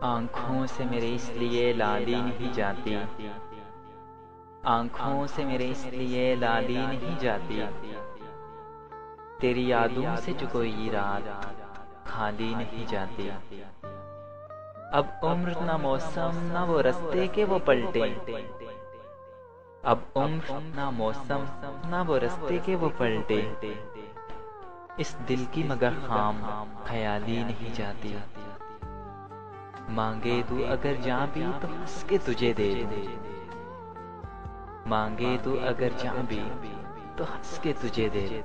आँखों से मेरे इसलिए लाली नहीं जाती, आँखों से मेरे इसलिए लाली नहीं जाती, तेरी यादों से जो कोई रात खाली नहीं जाती। अब उम्र ना मौसम ना वो रास्ते के वो पलटे, अब उम्र ना मौसम ना वो रास्ते के वो पलटे, इस दिल की मगर खाम ख्याली नहीं जाती। मांगे तू अगर जा भी तो हंस के तुझे दे दूं, मांगे तू अगर जा भी तो हंस के तुझे दे दूं,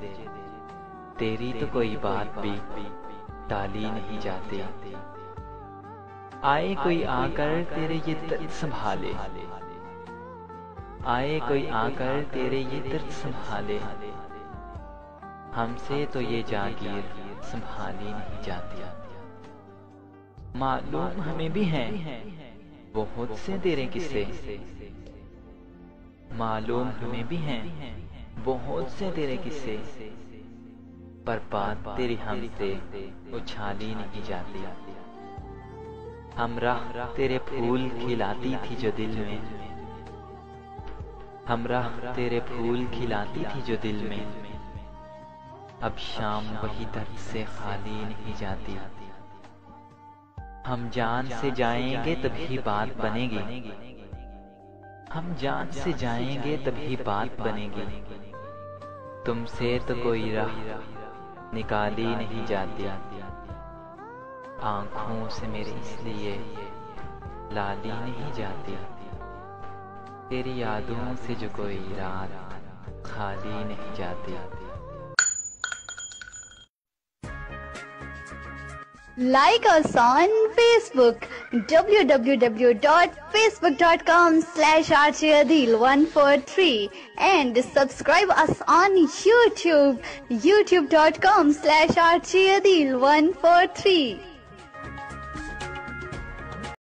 तेरी तो कोई बात भी टाली नहीं जाती। आए कोई आकर तेरे ये दर्द संभाले, आए कोई आकर तेरे ये दर्द संभाले, हमसे तो ये जागीर संभाली नहीं जाती। मालूम हमें भी हैं बहुत से तेरे किस्से, मालूम हमें भी हैं बहुत से तेरे किस्से, पर बात तेरी हमसे उछाली नहीं जाती। हमराह तेरे फूल खिलाती थी जो दिल में, हमराह तेरे फूल खिलाती थी जो दिल में, अब शाम वही दर्द से खाली नहीं जाती। हम जान से जाएंगे तभी बात बनेगी, हम जान से जाएंगे तभी बात बनेगी, तुमसे तो कोई राह निकाली नहीं जाती। आँखों से मेरी इसलिए लाली नहीं जाती, तेरी यादों से जो कोई रात खाली नहीं जाती। Like us on Facebook, www.facebook.com/rjadil143, and subscribe us on YouTube, youtube.com/rjadil143.